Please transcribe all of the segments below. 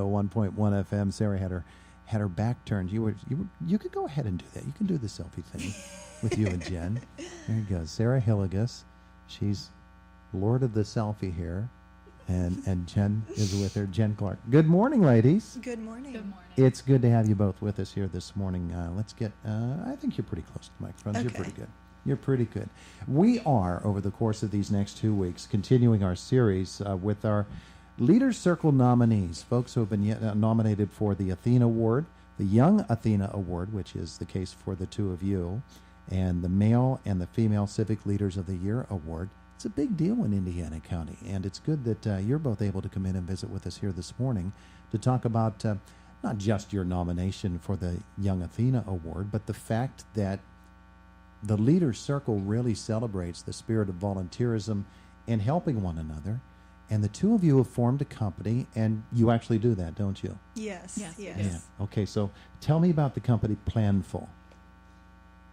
101.1 FM. Sarah had her back turned. You could go ahead and do that. You can do the selfie thing with you and Jen. There you go. Sarah Hillegas. She's Lord of the selfie here. And Jen is with her, Jen Clark. Good morning, ladies. Good morning. Good morning. It's good to have you both with us here this morning. Let's get, I think you're pretty close to the microphones. Okay. You're pretty good. You're pretty good. We are, over the course of these next 2 weeks, continuing our series with our Leaders Circle nominees, folks who have been nominated for the Athena Award, the Young Athena Award, which is the case for the two of you, and the Male and the Female Civic Leaders of the Year Award. It's a big deal in Indiana County, and it's good that you're both able to come in and visit with us here this morning to talk about not just your nomination for the Young Athena Award, but the fact that the Leaders Circle really celebrates the spirit of volunteerism and helping one another. And the two of you have formed a company, and you actually do that, don't you? Yes. Yes. Yeah. Okay, so tell me about the company Planful.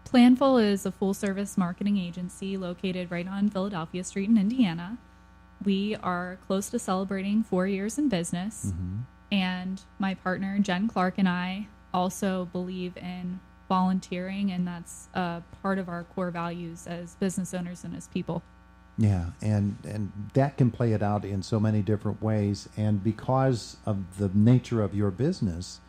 Planful is a full-service marketing agency located right on Philadelphia Street in Indiana. We are close to celebrating 4 years in business, and my partner, Jen Clark, and I also believe in volunteering, and that's part of our core values as business owners and as people. Yeah, and that can play it out in so many different ways, and because of the nature of your business,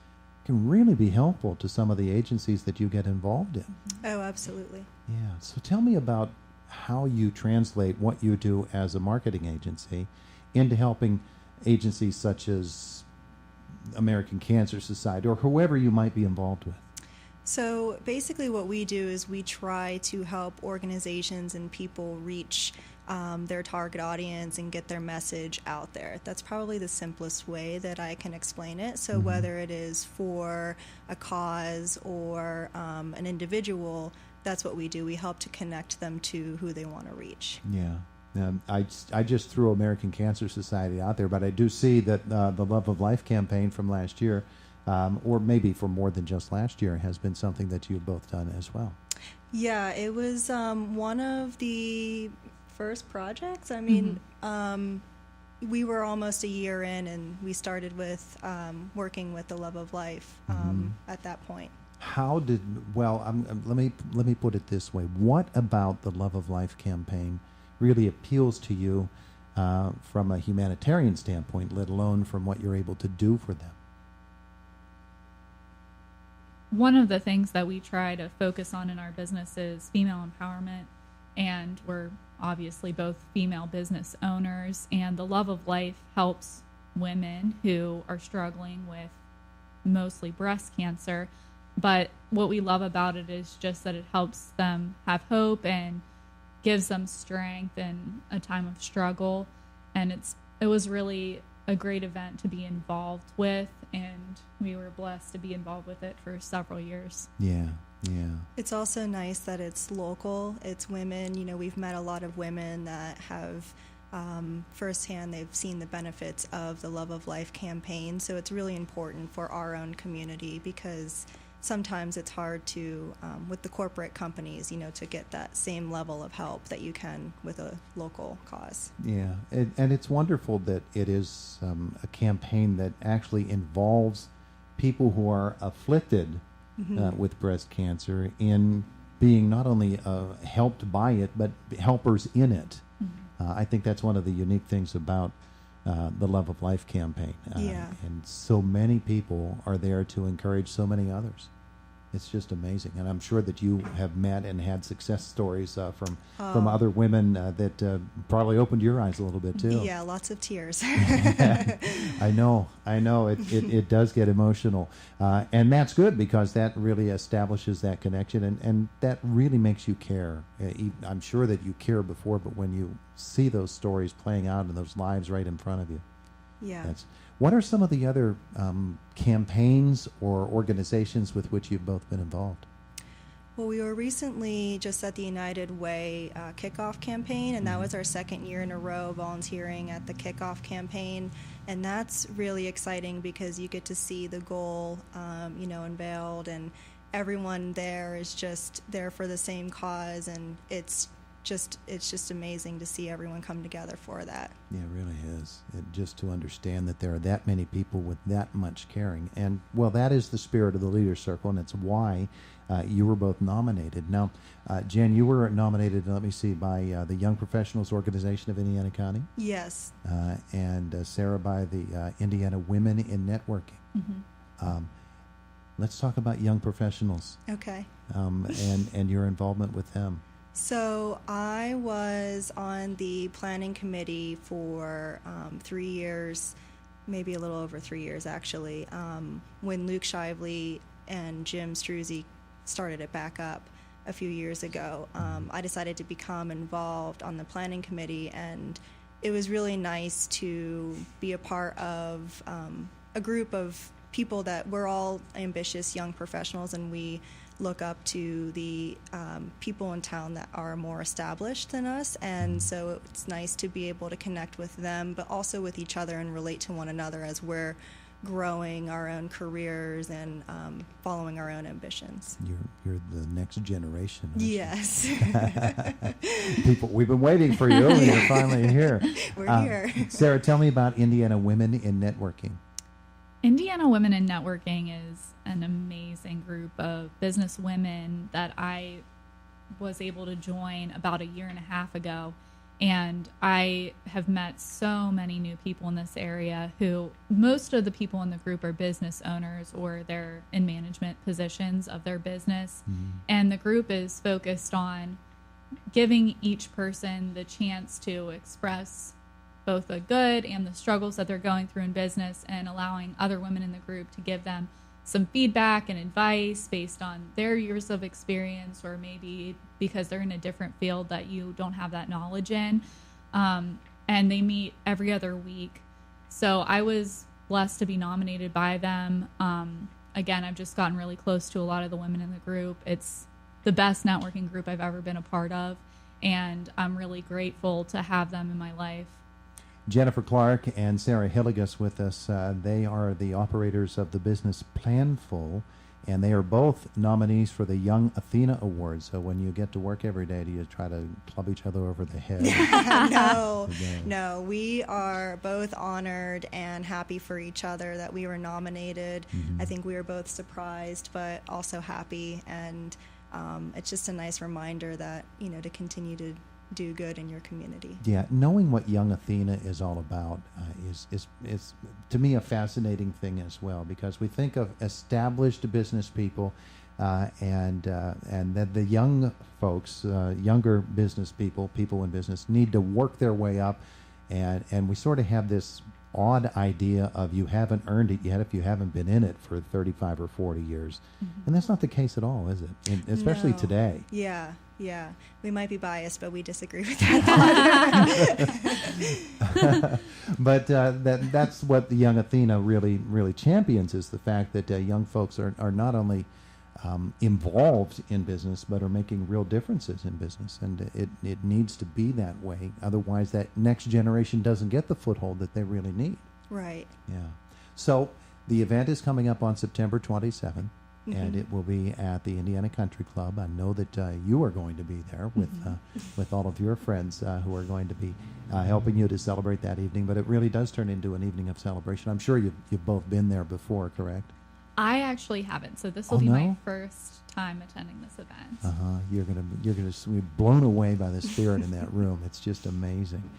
can really be helpful to some of the agencies that you get involved in. Oh, absolutely. Yeah, so tell me about how you translate what you do as a marketing agency into helping agencies such as American Cancer Society or whoever you might be involved with. So basically what we do is we try to help organizations and people reach their target audience and get their message out there. That's probably the simplest way that I can explain it. So whether it is for a cause or an individual, that's what we do. We help to connect them to who they want to reach. Yeah. I just threw American Cancer Society out there, but I do see that the Love of Life campaign from last year, or maybe for more than just last year, has been something that you've both done as well. Yeah, it was one of the first projects. I mean, we were almost a year in, and we started with working with the Love of Life at that point. How did, let me put it this way. What about the Love of Life campaign really appeals to you from a humanitarian standpoint, let alone from what you're able to do for them? One of the things that we try to focus on in our business is female empowerment, and we're obviously both female business owners, and the Love of Life helps women who are struggling with mostly breast cancer. But what we love about it is just that it helps them have hope and gives them strength in a time of struggle. And it was really a great event to be involved with, and we were blessed to be involved with it for several years. Yeah. It's also nice that it's local. It's women. You know, we've met a lot of women that have firsthand, they've seen the benefits of the Love of Life campaign. So it's really important for our own community, because sometimes it's hard to, with the corporate companies, you know, to get that same level of help that you can with a local cause. Yeah, and it's wonderful that it is a campaign that actually involves people who are afflicted with breast cancer in being not only helped by it, but helpers in it. I think that's one of the unique things about the Love of Life campaign. And so many people are there to encourage so many others. It's just amazing. And I'm sure that you have met and had success stories from other women that probably opened your eyes a little bit too. Yeah, lots of tears. I know. It does get emotional. And that's good, because that really establishes that connection, and that really makes you care. I'm sure that you care before, but when you see those stories playing out in those lives right in front of you. Yeah. What are some of the other campaigns or organizations with which you've both been involved? Well, we were recently just at the United Way kickoff campaign, and that was our second year in a row volunteering at the kickoff campaign. And that's really exciting, because you get to see the goal, unveiled, and everyone there is just there for the same cause, and it's it's just amazing to see everyone come together for that. Yeah, it really is. Just to understand that there are that many people with that much caring. And, well, that is the spirit of the Leaders Circle, and it's why you were both nominated. Now, Jen, you were nominated, let me see, by the Young Professionals Organization of Indiana County. Yes. And Sarah by the Indiana Women in Networking. Mm-hmm. Let's talk about Young Professionals. Okay. And your involvement with them. So I was on the planning committee for 3 years, maybe a little over 3 years actually, when Luke Shively and Jim Struzzi started it back up a few years ago. I decided to become involved on the planning committee, and it was really nice to be a part of a group of people that we're all ambitious young professionals, and we look up to the people in town that are more established than us, and so it's nice to be able to connect with them, but also with each other and relate to one another as we're growing our own careers and following our own ambitions. You're the next generation. Aren't you? Yes. People, we've been waiting for you, and you're finally here. We're here. Sarah, tell me about Indiana Women in Networking. Indiana Women in Networking is an amazing group of business women that I was able to join about a year and a half ago. And I have met so many new people in this area who, most of the people in the group are business owners or they're in management positions of their business. Mm-hmm. And the group is focused on giving each person the chance to express both the good and the struggles that they're going through in business, and allowing other women in the group to give them some feedback and advice based on their years of experience, or maybe because they're in a different field that you don't have that knowledge in. And they meet every other week. So I was blessed to be nominated by them. Again, I've just gotten really close to a lot of the women in the group. It's the best networking group I've ever been a part of, and I'm really grateful to have them in my life. Jennifer Clark and Sarah Hillegas with us. They are the operators of the business Planful, and they are both nominees for the Young Athena Award. So when you get to work every day, do you try to club each other over the head? No. We are both honored and happy for each other that we were nominated. Mm-hmm. I think we were both surprised, but also happy. And it's just a nice reminder that, to continue to do good in your community. Yeah, knowing what Young Athena is all about is to me a fascinating thing as well, because we think of established business people and that the young folks, younger business people in business, need to work their way up, and we sort of have this odd idea of you haven't earned it yet if you haven't been in it for 35 or 40 years. Mm-hmm. And that's not the case at all, is it? Especially today. Yeah. We might be biased, but we disagree with that. But that's what the Young Athena really champions, is the fact that young folks are not only involved in business, but are making real differences in business. And it needs to be that way. Otherwise, that next generation doesn't get the foothold that they really need. Right. Yeah. So the event is coming up on September 27th. Mm-hmm. And it will be at the Indiana Country Club. I know that you are going to be there with all of your friends who are going to be helping you to celebrate that evening. But it really does turn into an evening of celebration. I'm sure you've both been there before, correct? I actually haven't, so this will be my first time attending this event. You're gonna be blown away by the spirit in that room. It's just amazing.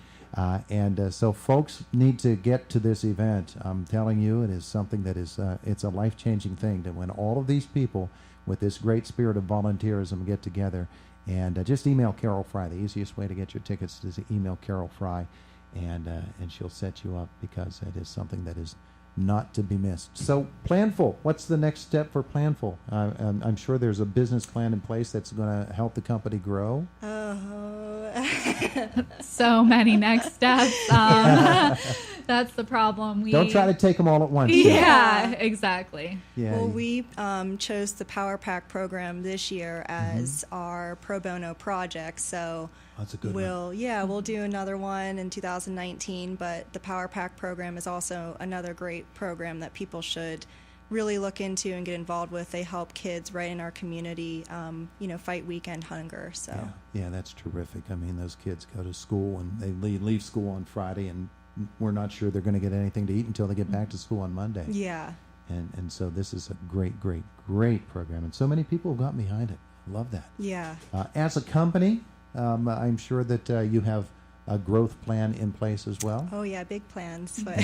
So folks need to get to this event. I'm telling you, it is something that is it's a life-changing thing, that when all of these people with this great spirit of volunteerism get together. And just email Carol Fry. The easiest way to get your tickets is to email Carol Fry, and she'll set you up, because it is something that is not to be missed. So Planful, what's the next step for Planful? I'm sure there's a business plan in place that's going to help the company grow. So many next steps. That's the problem. Don't try to take them all at once. Yeah, exactly. Yeah. Well, we chose the Power Pack program this year as our pro bono project. So that's a good one. We'll do another one in 2019. But the Power Pack program is also another great program that people should really look into and get involved with. They help kids right in our community, fight weekend hunger. So yeah, that's terrific. I mean, those kids go to school and they leave school on Friday, and we're not sure they're going to get anything to eat until they get back to school on Monday. Yeah. And so this is a great program, and so many people have gotten behind it. Love that. Yeah. As a company, I'm sure that you have a growth plan in place as well. Oh yeah, big plans, but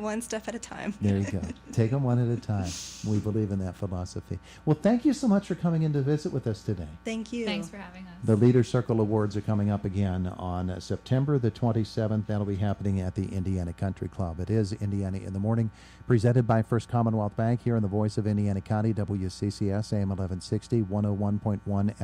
one step at a time. There you go. Take them one at a time. We believe in that philosophy. Well, thank you so much for coming in to visit with us today. Thank you. Thanks for having us. The Leader Circle Awards are coming up again on September the 27th. That'll be happening at the Indiana Country Club. It is Indiana in the Morning, presented by First Commonwealth Bank here in the voice of Indiana County, WCCS, AM 1160, 101.1 FM.